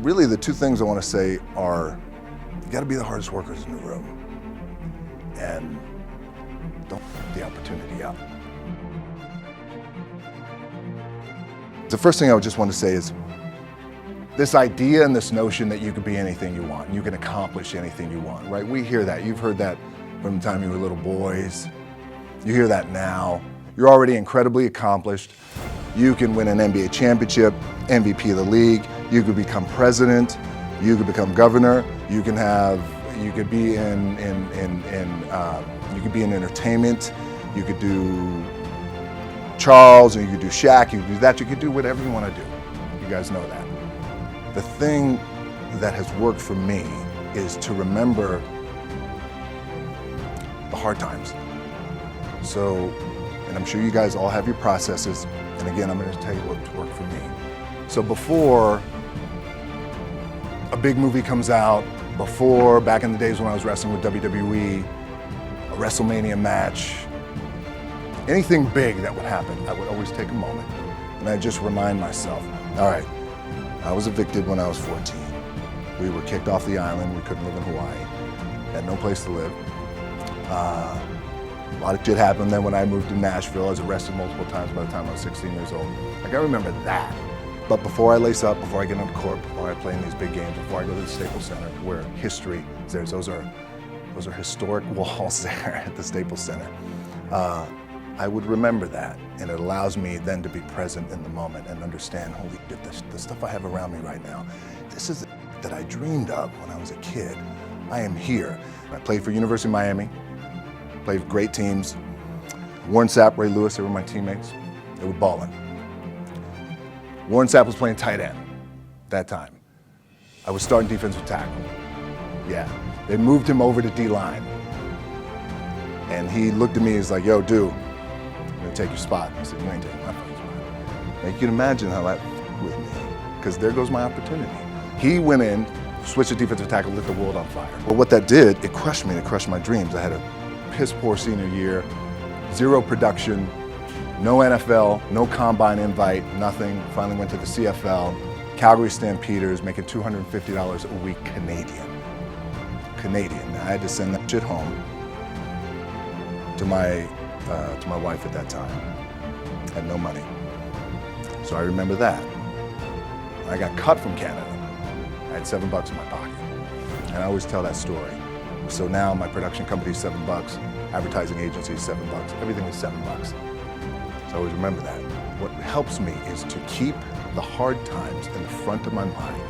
really the two things I want to say are, you got to be the hardest workers in the room, and don't f the opportunity up. The first thing I would just want to say is, this idea and this notion that you can be anything you want, and you can accomplish anything you want, right? We hear that. You've heard that from the time you were little boys. You hear that now. You're already incredibly accomplished. You can win an NBA championship, MVP of the league. You could become president. You could become governor. You could be in entertainment. You could do Charles, or you could do Shaq. You could do that. You could do whatever you want to do. You guys know that. The thing that has worked for me is to remember the hard times. So, and I'm sure you guys all have your processes, and again, I'm going to tell you what's worked for me. So before a big movie comes out, before, back in the days when I was wrestling with WWE, a WrestleMania match, anything big that would happen, I would always take a moment and I'd just remind myself, all right, I was evicted when I was 14. We were kicked off the island. We couldn't live in Hawaii. Had no place to live. A lot of shit happened. Then when I moved to Nashville, I was arrested multiple times by the time I was 16 years old. Like, I remember that. But before I lace up, before I get into court, before I play in these big games, before I go to the Staples Center, where history is there, those are historic walls there at the Staples Center. I would remember that, and it allows me then to be present in the moment and understand, holy shit, the stuff I have around me right now, this is the that I dreamed of when I was a kid. I am here. I played for University of Miami, played for great teams. Warren Sapp, Ray Lewis, they were my teammates. They were balling. Warren Sapp was playing tight end that time. I was starting defensive tackle. Yeah, they moved him over to D-line. And he looked at me, he's like, yo, dude, I'm gonna take your spot. I said, you ain't taking my fucking spot. Now you can imagine how that with me, because there goes my opportunity. He went in, switched to defensive tackle, lit the world on fire. But what that did, it crushed me, and it crushed my dreams. I had a piss poor senior year, zero production, no NFL, no combine invite, nothing. Finally went to the CFL, Calgary Stampeders, making $250 a week Canadian. I had to send that shit home to my wife at that time. Had no money. So I remember that. I got cut from Canada. I had $7 in my pocket. And I always tell that story. So now my production company is $7, advertising agency is $7, everything is $7. So I always remember that. What helps me is to keep the hard times in the front of my mind,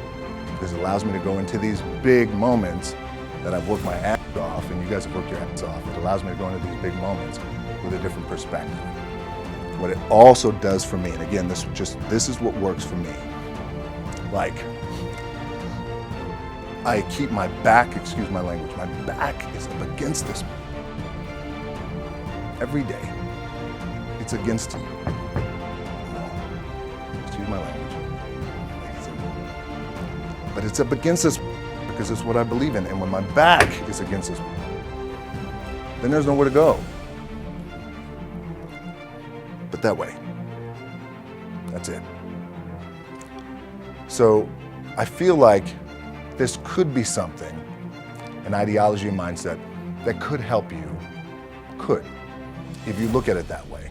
because it allows me to go into these big moments that I've worked my ass off, and you guys have worked your ass off. It allows me to go into these big moments with a different perspective. What it also does for me, and again, this is what works for me. Like, I keep my back, excuse my language, my back is up against this. Every day, it's against you. Excuse my language. But it's up against this because it's what I believe in. And when my back is against this, then there's nowhere to go. But that way. That's it. So I feel like this could be something, an ideology and mindset that could help you, if you look at it that way.